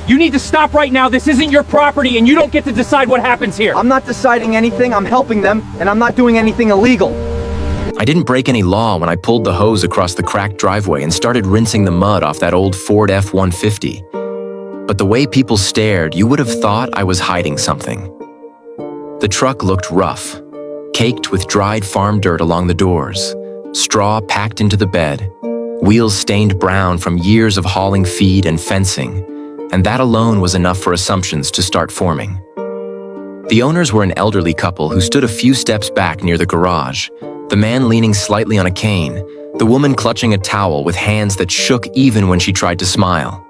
You need to stop right now. This isn't your property, and you don't get to decide what happens here. I'm not deciding anything, I'm helping them, and I'm not doing anything illegal. I didn't break any law when I pulled the hose across the cracked driveway and started rinsing the mud off that old Ford F-150. But the way people stared, you would have thought I was hiding something. The truck looked rough, caked with dried farm dirt along the doors, straw packed into the bed, wheels stained brown from years of hauling feed and fencing, and that alone was enough for assumptions to start forming. The owners were an elderly couple who stood a few steps back near the garage, the man leaning slightly on a cane, the woman clutching a towel with hands that shook even when she tried to smile.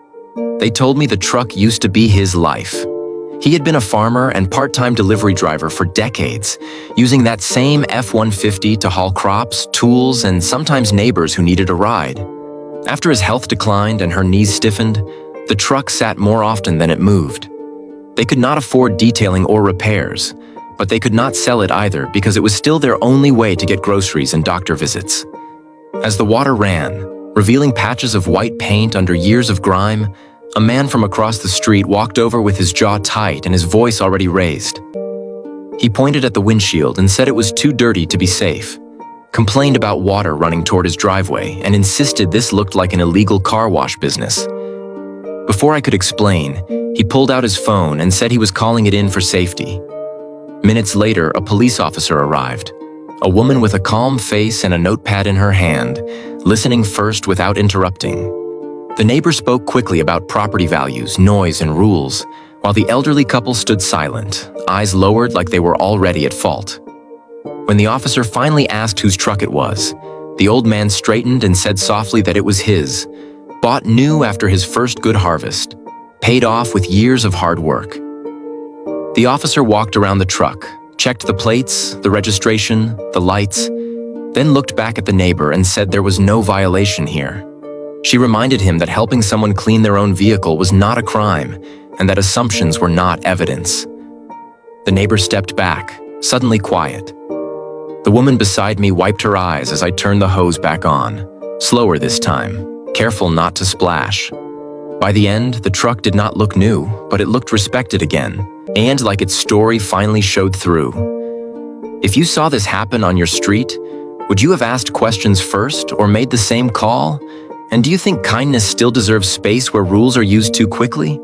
They told me the truck used to be his life. He had been a farmer and part-time delivery driver for decades, using that same F-150 to haul crops, tools, and sometimes neighbors who needed a ride. After his health declined and her knees stiffened, the truck sat more often than it moved. They could not afford detailing or repairs, but they could not sell it either because it was still their only way to get groceries and doctor visits. As the water ran, revealing patches of white paint under years of grime, a man from across the street walked over with his jaw tight and his voice already raised. He pointed at the windshield and said it was too dirty to be safe, complained about water running toward his driveway, and insisted this looked like an illegal car wash business. Before I could explain, he pulled out his phone and said he was calling it in for safety. Minutes later, a police officer arrived, a woman with a calm face and a notepad in her hand, listening first without interrupting. The neighbor spoke quickly about property values, noise, and rules, while the elderly couple stood silent, eyes lowered like they were already at fault. When the officer finally asked whose truck it was, the old man straightened and said softly that it was his, bought new after his first good harvest, paid off with years of hard work. The officer walked around the truck, checked the plates, the registration, the lights, then looked back at the neighbor and said there was no violation here. She reminded him that helping someone clean their own vehicle was not a crime and that assumptions were not evidence. The neighbor stepped back, suddenly quiet. The woman beside me wiped her eyes as I turned the hose back on, slower this time, careful not to splash. By the end, the truck did not look new, but it looked respected again, and like its story finally showed through. If you saw this happen on your street, would you have asked questions first or made the same call? And do you think kindness still deserves space where rules are used too quickly?